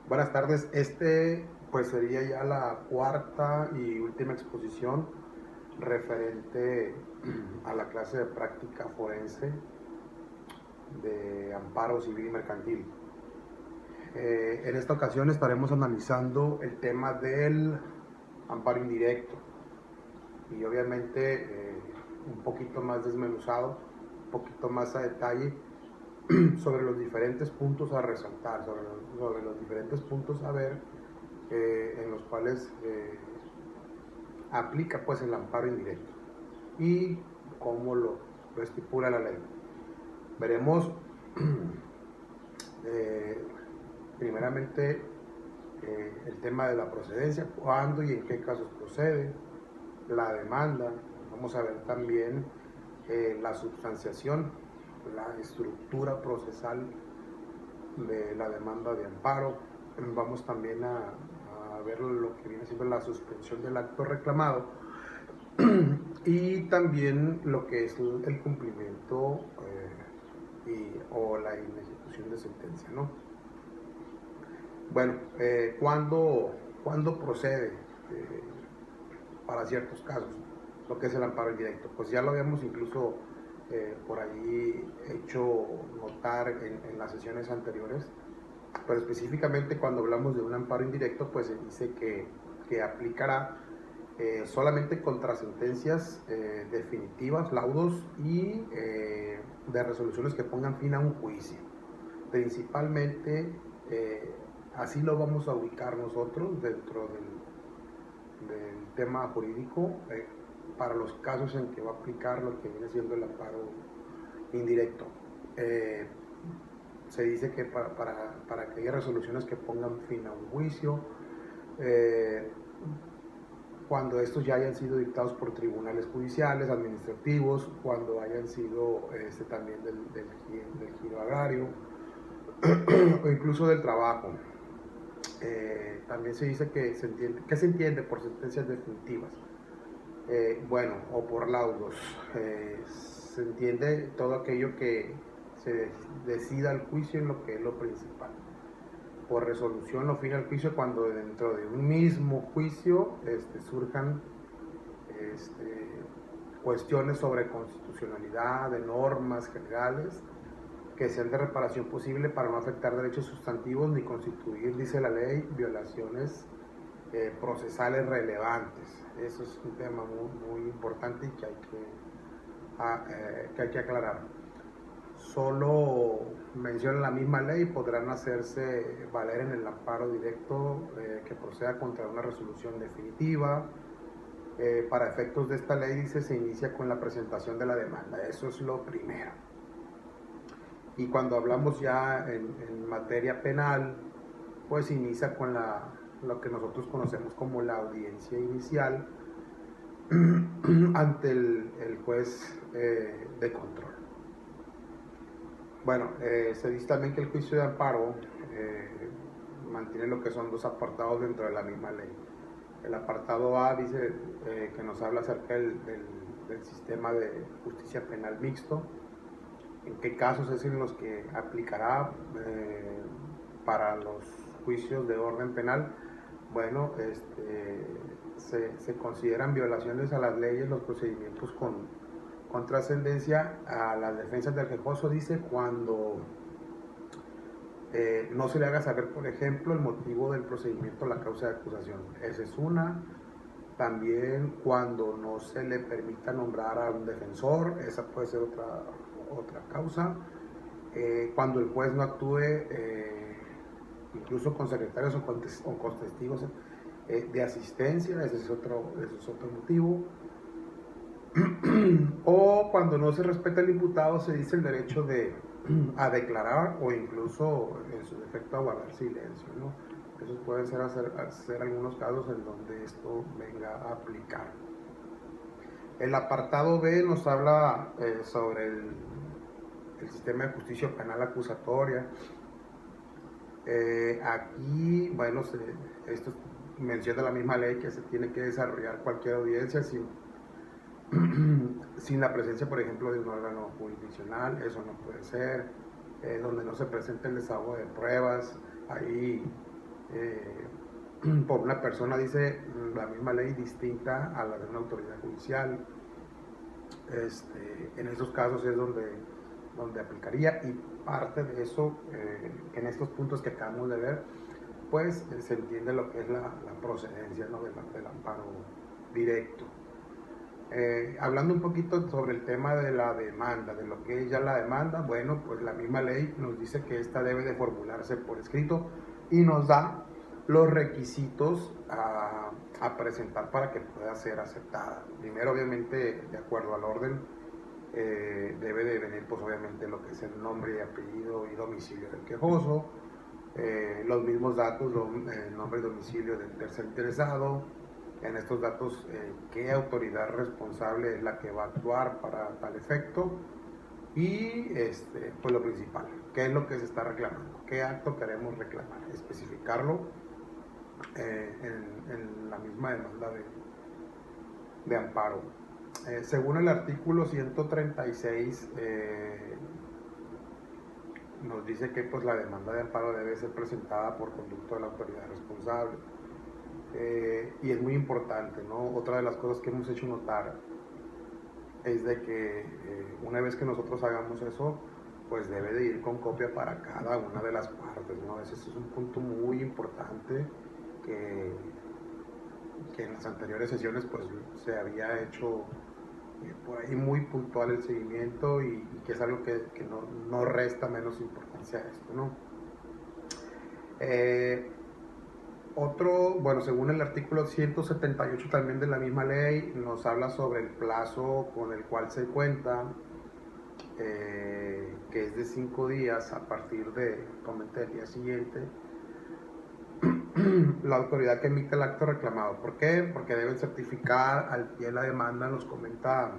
Buenas tardes. Pues sería ya la cuarta y última exposición referente a la clase de práctica forense de amparo civil y mercantil. En esta ocasión estaremos analizando el tema del amparo indirecto y obviamente un poquito más desmenuzado, un poquito más a detalle sobre los diferentes puntos a resaltar, sobre los diferentes puntos a ver en los cuales aplica pues el amparo indirecto y cómo lo estipula la ley. Veremos eh, primeramente el tema de la procedencia, cuándo y en qué casos procede, la demanda, vamos a ver también la substanciación, la estructura procesal de la demanda de amparo, vamos también a ver lo que viene siendo la suspensión del acto reclamado y también lo que es el cumplimiento o la inejecución de sentencia, ¿no? Bueno, ¿cuándo procede para ciertos casos lo que es el amparo indirecto? Pues ya lo habíamos incluso por ahí hecho notar en las sesiones anteriores, pero específicamente cuando hablamos de un amparo indirecto, pues se dice que aplicará solamente contra sentencias definitivas, laudos y de resoluciones que pongan fin a un juicio. Principalmente, así lo vamos a ubicar nosotros dentro del tema jurídico para los casos en que va a aplicar lo que viene siendo el amparo indirecto. Se dice que para aquellas resoluciones que pongan fin a un juicio, cuando estos ya hayan sido dictados por tribunales judiciales, administrativos, cuando hayan sido también del giro agrario o incluso del trabajo. También se dice que ¿qué se entiende por sentencias definitivas? Bueno, o por laudos. Se entiende todo aquello que se decida el juicio en lo que es lo principal. Por resolución o fin al juicio, cuando dentro de un mismo juicio surjan cuestiones sobre constitucionalidad, de normas generales, que sean de reparación posible para no afectar derechos sustantivos ni constituir, dice la ley, violaciones procesales relevantes. Eso es un tema muy importante y que hay que aclarar. Solo menciona la misma ley, podrán hacerse valer en el amparo directo que proceda contra una resolución definitiva. Para efectos de esta ley, dice, se inicia con la presentación de la demanda. Eso es lo primero. Y cuando hablamos ya en materia penal, pues inicia con lo que nosotros conocemos como la audiencia inicial ante el juez de control. Bueno, se dice también que el juicio de amparo mantiene lo que son dos apartados dentro de la misma ley. El apartado A dice que nos habla acerca del sistema de justicia penal mixto, en qué casos es en los que aplicará para los juicios de orden penal. Bueno, se consideran violaciones a las leyes los procedimientos con trascendencia a las defensas del quejoso, dice, cuando no se le haga saber, por ejemplo, el motivo del procedimiento, la causa de acusación. Esa es una. También cuando no se le permita nombrar a un defensor, esa puede ser otra causa. Cuando el juez no actúe, incluso con secretarios o con testigos de asistencia, ese es otro motivo. O cuando no se respeta el imputado, se dice el derecho a declarar o incluso en su defecto a guardar silencio, ¿no? Esos pueden ser algunos casos en donde esto venga a aplicar. El apartado B nos habla sobre el sistema de justicia penal acusatoria. Aquí, bueno, esto menciona la misma ley que se tiene que desarrollar cualquier audiencia sin la presencia, por ejemplo, de un órgano jurisdiccional. Eso no puede ser. Donde no se presente el desahogo de pruebas, ahí por una persona, dice la misma ley, distinta a la de una autoridad judicial. En esos casos es donde aplicaría, y parte de eso, en estos puntos que acabamos de ver, pues se entiende lo que es la procedencia, ¿no? del amparo directo. Hablando un poquito sobre el tema de la demanda, de lo que es ya la demanda, bueno, pues la misma ley nos dice que esta debe de formularse por escrito y nos da los requisitos a presentar para que pueda ser aceptada. Primero, obviamente, de acuerdo al orden, debe de venir, pues obviamente, lo que es el nombre y apellido y domicilio del quejoso, los mismos datos, nombre y domicilio del tercer interesado. En estos datos, qué autoridad responsable es la que va a actuar para tal efecto, y pues lo principal, qué es lo que se está reclamando, qué acto queremos reclamar, especificarlo en la misma demanda de amparo. Según el artículo 136, nos dice que pues la demanda de amparo debe ser presentada por conducto de la autoridad responsable. Y es muy importante, ¿no? Otra de las cosas que hemos hecho notar es de que una vez que nosotros hagamos eso, pues debe de ir con copia para cada una de las partes, ¿no? Ese es un punto muy importante que en las anteriores sesiones pues se había hecho por ahí muy puntual el seguimiento, y que es algo que no resta menos importancia a esto, ¿no? Bueno, según el artículo 178 también de la misma ley, nos habla sobre el plazo con el cual se cuenta, que es de 5 días a partir de, comente, el día siguiente, la autoridad que emite el acto reclamado. ¿Por qué? Porque deben certificar al pie de la demanda, nos comenta,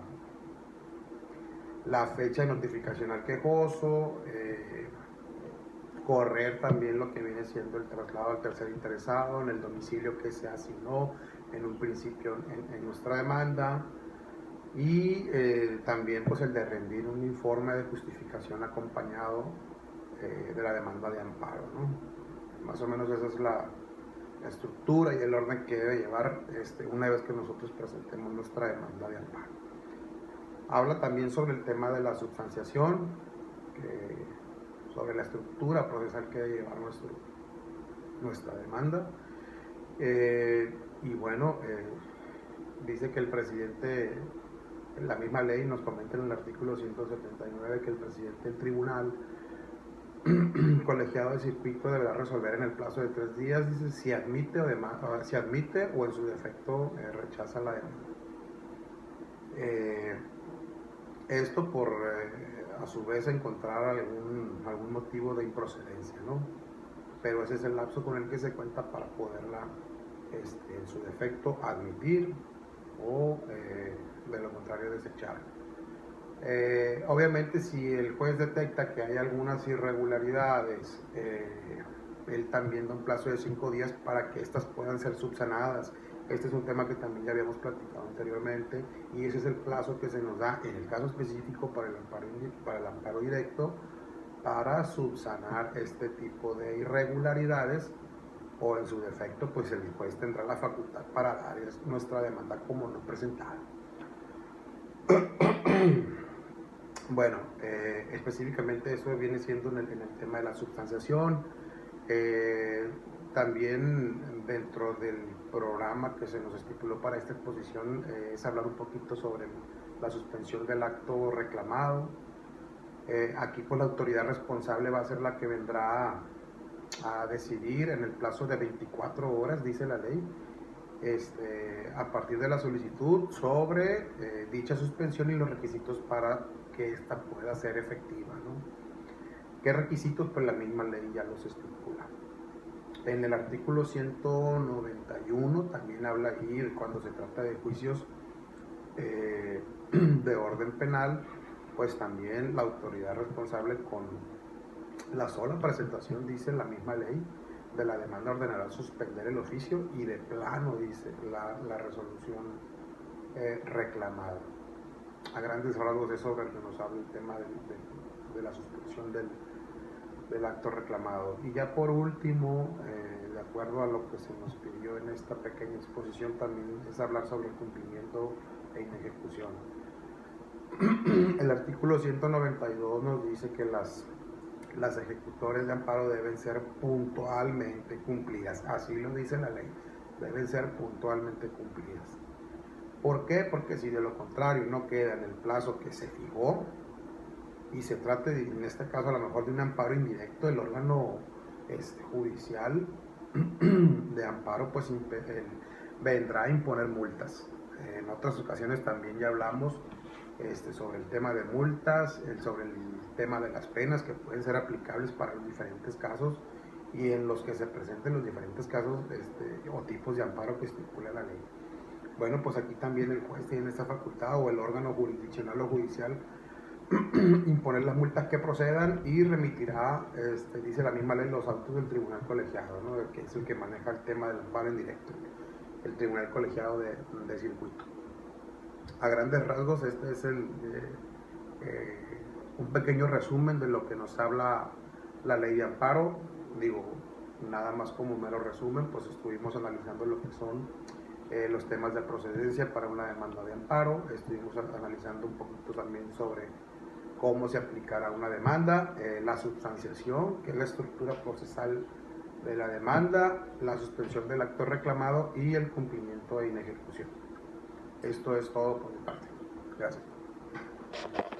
la fecha de notificación al quejoso, correr también lo que viene siendo el traslado al tercer interesado en el domicilio que se asignó en un principio en nuestra demanda, y también pues el de rendir un informe de justificación acompañado de la demanda de amparo, ¿no? Más o menos esa es la estructura y el orden que debe llevar una vez que nosotros presentemos nuestra demanda de amparo. Habla también sobre el tema de la substanciación, sobre la estructura procesal que debe llevar nuestra demanda. Y bueno, dice que el presidente, en la misma ley nos comenta en el artículo 179 que el presidente del tribunal colegiado de circuito deberá resolver en el plazo de 3 días, dice, si admite o en su defecto rechaza la demanda. Esto por a su vez encontrar algún motivo de improcedencia, ¿no? Pero ese es el lapso con el que se cuenta para poderla, en su defecto, admitir o de lo contrario desechar. Obviamente, si el juez detecta que hay algunas irregularidades, él también da un plazo de 5 días para que estas puedan ser subsanadas. Este es un tema que también ya habíamos platicado anteriormente, y ese es el plazo que se nos da en el caso específico para el amparo directo, para subsanar este tipo de irregularidades, o en su defecto pues el juez tendrá la facultad para dar nuestra demanda como no presentada. Bueno, específicamente eso viene siendo en el tema de la substanciación. También dentro del programa que se nos estipuló para esta exposición es hablar un poquito sobre la suspensión del acto reclamado. Aquí pues la autoridad responsable va a ser la que vendrá a decidir en el plazo de 24 horas, dice la ley, a partir de la solicitud sobre dicha suspensión y los requisitos para que ésta pueda ser efectiva, ¿no? ¿Qué requisitos? Pues la misma ley ya los estipula. En el artículo 191 también habla ahí cuando se trata de juicios de orden penal, pues también la autoridad responsable con la sola presentación, dice la misma ley, de la demanda ordenará suspender el oficio y de plano, dice, la resolución reclamada. A grandes rasgos es sobre el que nos habla el tema de la suspensión del acto reclamado. Y ya por último, el acuerdo a lo que se nos pidió en esta pequeña exposición, también es hablar sobre el cumplimiento e inejecución. El artículo 192 nos dice que las ejecutores de amparo deben ser puntualmente cumplidas, así lo dice la ley, deben ser puntualmente cumplidas. ¿Por qué? Porque si de lo contrario no queda en el plazo que se fijó y se trate de, en este caso a lo mejor de un amparo indirecto, el órgano judicial de amparo pues vendrá a imponer multas. En otras ocasiones también ya hablamos sobre el tema de multas, sobre el tema de las penas que pueden ser aplicables para los diferentes casos y en los que se presenten los diferentes casos o tipos de amparo que estipula la ley. Bueno, pues aquí también el juez tiene esta facultad o el órgano jurisdiccional o judicial imponer las multas que procedan y remitirá, dice la misma ley, los autos del tribunal colegiado, ¿no? Que es el que maneja el tema del amparo en directo, el tribunal colegiado de circuito. A grandes rasgos, este es un pequeño resumen de lo que nos habla la ley de amparo. Digo, nada más como mero resumen, pues estuvimos analizando lo que son los temas de procedencia para una demanda de amparo, estuvimos analizando un poquito también sobre cómo se aplicará una demanda, la substanciación, que es la estructura procesal de la demanda, la suspensión del acto reclamado y el cumplimiento de inejecución. Esto es todo por mi parte. Gracias.